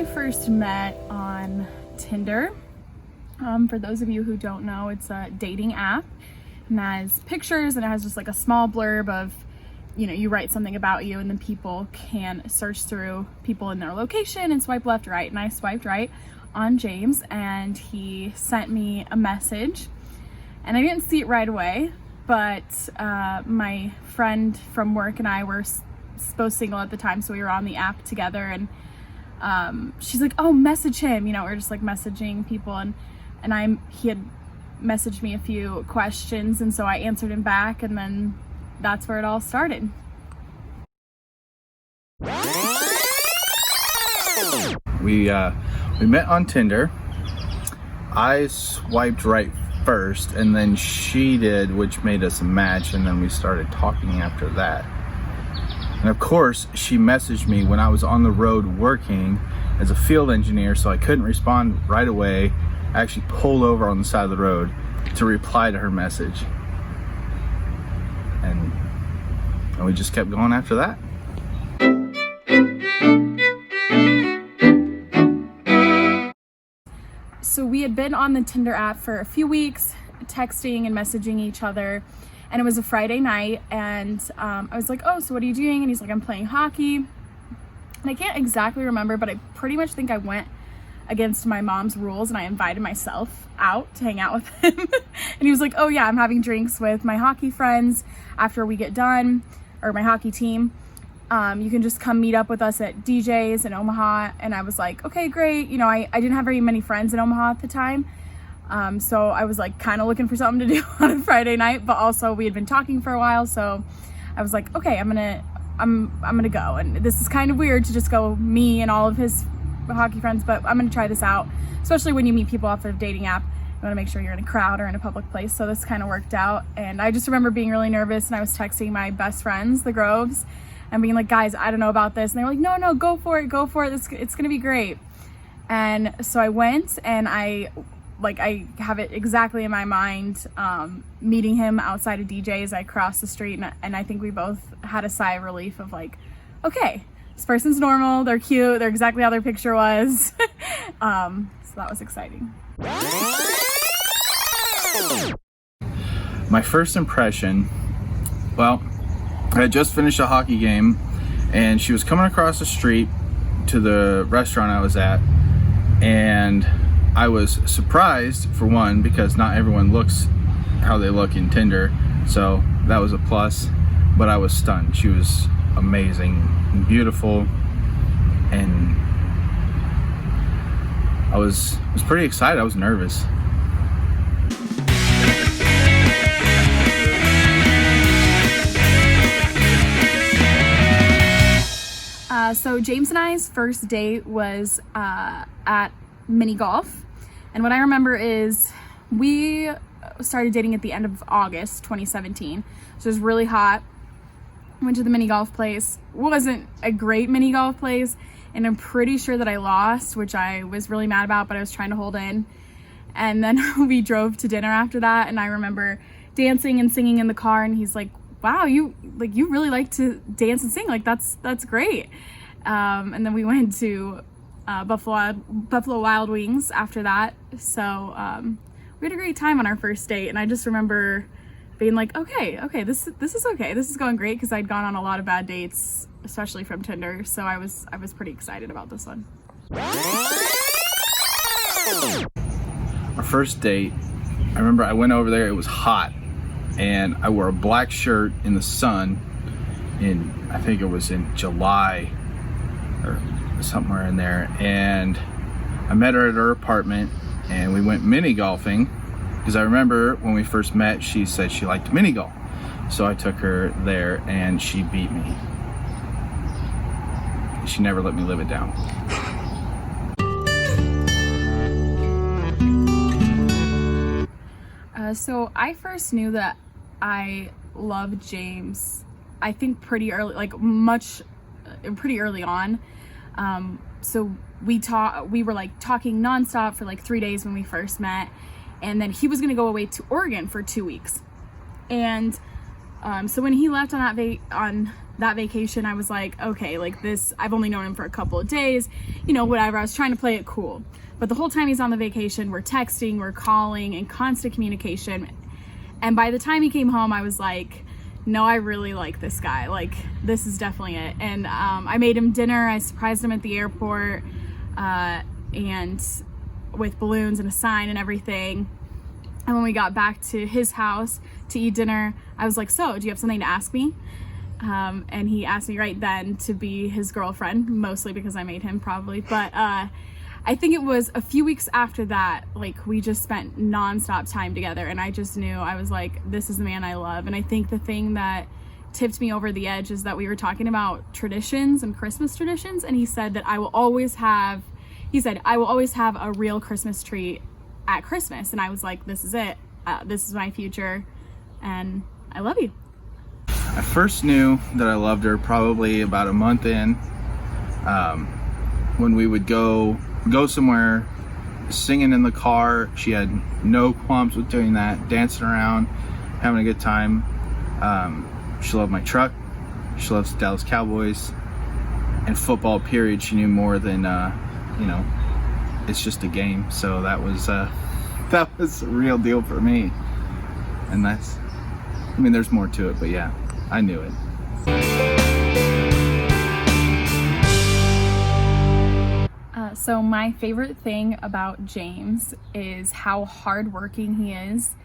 I first met on Tinder. For those of you who don't know, it's a dating app and has pictures, and it has just like a small blurb of, you know, you write something about you and then people can search through people in their location and swipe left or right. And I swiped right on James and he sent me a message and I didn't see it right away, but my friend from work and I were both single at the time, so we were on the app together, and she's like, oh, message him, you know, we're just like messaging people, and he had messaged me a few questions, and so I answered him back, and then that's where it all started. We met on Tinder. I swiped right first, and then she did, which made us a match, and then we started talking after that. And of course, she messaged me when I was on the road working as a field engineer, so I couldn't respond right away. I actually pulled over on the side of the road to reply to her message. And we just kept going after that. So we had been on the Tinder app for a few weeks, texting and messaging each other, and it was a Friday night, and I was like, oh, so what are you doing? And he's like, I'm playing hockey. And I can't exactly remember, but I pretty much think I went against my mom's rules and I invited myself out to hang out with him. And he was like, oh yeah, I'm having drinks with my hockey friends after we get done, or my hockey team. You can just come meet up with us at DJ's in Omaha. And I was like, okay, great. You know, I didn't have very many friends in Omaha at the time. So I was like kind of looking for something to do on a Friday night, but also we had been talking for a while. So I was like, okay, I'm gonna go. And this is kind of weird to just go me and all of his hockey friends, but I'm gonna try this out, especially when you meet people off of a dating app. You want to make sure you're in a crowd or in a public place. So this kind of worked out. And I just remember being really nervous, and I was texting my best friends, the Groves, and being like, guys, I don't know about this. And they were like, no, go for it. It's gonna be great. And so I went, and I have it exactly in my mind, meeting him outside of DJ's. I crossed the street, and I think we both had a sigh of relief of like, okay, this person's normal, they're cute, they're exactly how their picture was. So that was exciting. My first impression, well, I had just finished a hockey game, and she was coming across the street to the restaurant I was at, and I was surprised, for one, because not everyone looks how they look in Tinder, so that was a plus, but I was stunned. She was amazing and beautiful, and I was pretty excited. I was nervous. So James and I's first date was at mini golf, and what I remember is we started dating at the end of August 2017, so it was really hot. Went to the mini golf place. Wasn't a great mini golf place, and I'm pretty sure that I lost, which I was really mad about, but I was trying to hold in. And then we drove to dinner after that, and I remember dancing and singing in the car, and he's like, wow, you really like to dance and sing, like that's great. And then we went to Buffalo Wild Wings after that. So we had a great time on our first date, and I just remember being like, okay, this is okay, this is going great, because I'd gone on a lot of bad dates, especially from Tinder. So I was pretty excited about this one. Our first date, I remember I went over there, it was hot, and I wore a black shirt in the sun I think it was in July or somewhere in there, and I met her at her apartment, and we went mini golfing, because I remember when we first met, she said she liked mini golf. So I took her there, and she beat me. She never let me live it down. So I first knew that I loved James, I think pretty early, pretty early on. So we were like talking nonstop for like 3 days when we first met, and then he was gonna go away to Oregon for 2 weeks. And so when he left on that vacation, I was like, okay, like this, I've only known him for a couple of days, you know, whatever. I was trying to play it cool. But the whole time he's on the vacation, we're texting, we're calling, in constant communication. And by the time he came home, I was like, no, I really like this guy. Like, this is definitely it. And I made him dinner. I surprised him at the airport, and with balloons and a sign and everything. And when we got back to his house to eat dinner, I was like, so, do you have something to ask me? And he asked me right then to be his girlfriend, mostly because I made him, probably. But I think it was a few weeks after that, like, we just spent nonstop time together, and I just knew, I was like, this is the man I love. And I think the thing that tipped me over the edge is that we were talking about traditions and Christmas traditions, and he said that I will always have a real Christmas tree at Christmas. And I was like, this is it. This is my future, and I love you. I first knew that I loved her probably about a month in, when we would go somewhere, singing in the car. She had no qualms with doing that, dancing around, having a good time. She loved my truck. She loves the Dallas Cowboys, and football, period. She knew more than, you know, it's just a game. So that was a real deal for me. And that's, I mean, there's more to it, but yeah, I knew it. So my favorite thing about James is how hardworking he is,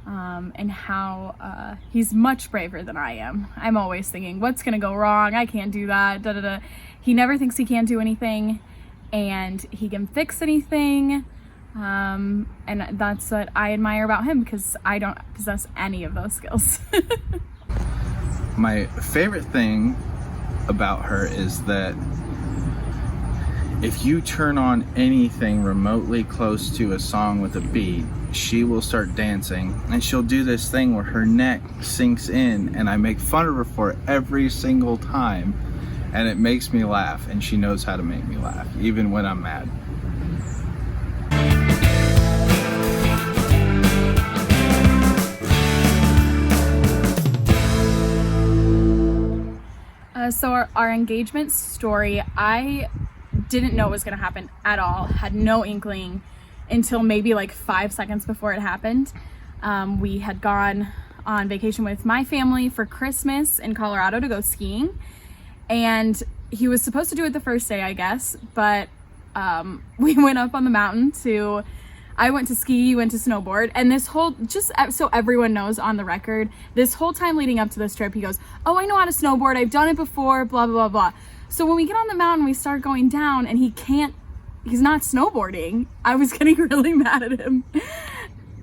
and how he's much braver than I am. I'm always thinking, what's gonna go wrong? I can't do that, da da da. He never thinks he can't do anything, and he can fix anything, and that's what I admire about him, because I don't possess any of those skills. My favorite thing about her is that if you turn on anything remotely close to a song with a beat, she will start dancing, and she'll do this thing where her neck sinks in, and I make fun of her for it every single time, and it makes me laugh, and she knows how to make me laugh, even when I'm mad. So our engagement story, I didn't know it was going to happen at all, had no inkling until maybe like 5 seconds before it happened. We had gone on vacation with my family for Christmas in Colorado to go skiing, and he was supposed to do it the first day, I guess, but we went up on the mountain I went to ski, he went to snowboard, and this whole, just so everyone knows on the record, this whole time leading up to this trip, he goes, oh, I know how to snowboard, I've done it before, blah, blah, blah, blah. So when we get on the mountain, we start going down, and he's not snowboarding. I was getting really mad at him.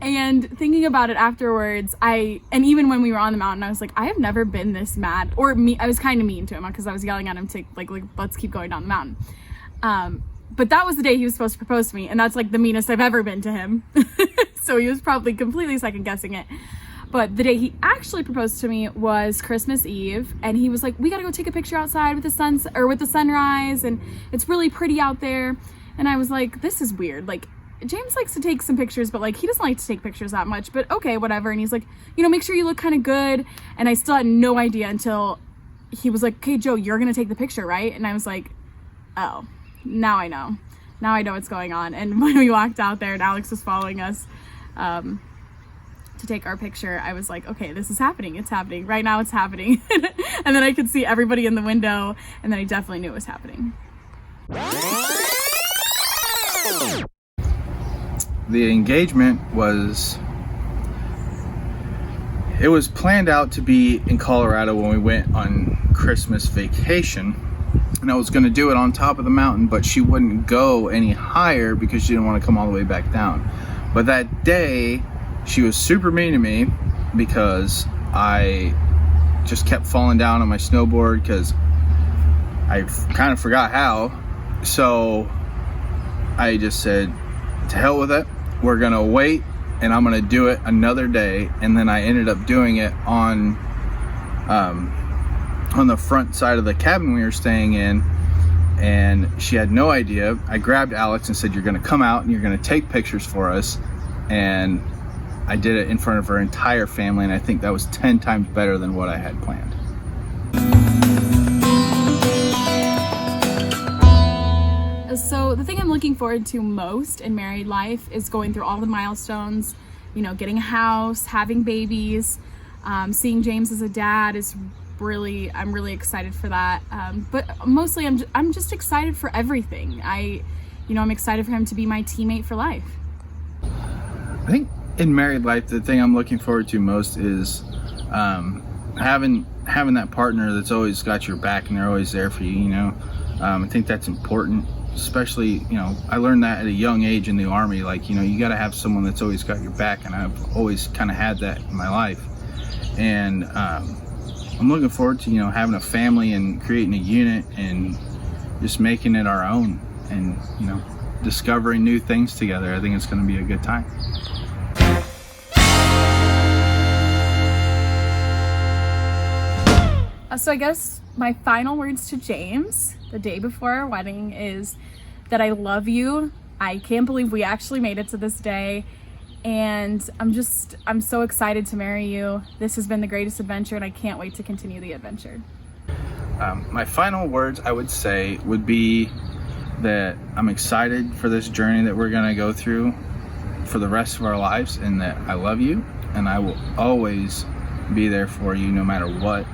And thinking about it afterwards, and even when we were on the mountain, I was like, I have never been this mad, I was kind of mean to him, because I was yelling at him to, like, let's keep going down the mountain. But that was the day he was supposed to propose to me, and that's like the meanest I've ever been to him. So he was probably completely second guessing it. But the day he actually proposed to me was Christmas Eve, and he was like, we gotta go take a picture outside with the sunrise, and it's really pretty out there. And I was like, this is weird. Like, James likes to take some pictures, but like, he doesn't like to take pictures that much, but okay, whatever. And he's like, you know, make sure you look kind of good. And I still had no idea until he was like, okay, Joe, you're gonna take the picture, right? And I was like, oh. Now I know what's going on. And when we walked out there and Alex was following us to take our picture, I was like, okay, this is happening. It's happening. Right now it's happening. And then I could see everybody in the window, and then I definitely knew it was happening. The engagement was planned out to be in Colorado when we went on Christmas vacation. And I was going to do it on top of the mountain, but she wouldn't go any higher because she didn't want to come all the way back down. But that day, she was super mean to me because I just kept falling down on my snowboard because I kind of forgot how. So I just said, to hell with it. We're going to wait, and I'm going to do it another day. And then I ended up doing it on the front side of the cabin we were staying in, and she had no idea. I grabbed Alex and said, you're gonna come out and you're gonna take pictures for us. And I did it in front of her entire family, and I think that was 10 times better than what I had planned. So the thing I'm looking forward to most in married life is going through all the milestones, getting a house, having babies, seeing James as a dad is I'm really excited for that. But mostly I'm just excited for everything. I'm excited for him to be my teammate for life. I think in married life, the thing I'm looking forward to most is having that partner that's always got your back and they're always there for you. I think that's important, especially I learned that at a young age in the Army. Like you got to have someone that's always got your back, and I've always kind of had that in my life. And I'm looking forward to having a family and creating a unit and just making it our own, and discovering new things together. I think it's going to be a good time. So I guess my final words to James the day before our wedding is that I love you. I can't believe we actually made it to this day, and I'm so excited to marry you. This has been the greatest adventure, and I can't wait to continue the adventure. My final words I would say would be that I'm excited for this journey that we're going to go through for the rest of our lives, and that I love you and I will always be there for you no matter what.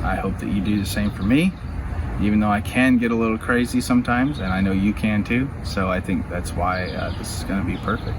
I hope that you do the same for me, even though I can get a little crazy sometimes, and I know you can too. So I think that's why this is going to be perfect.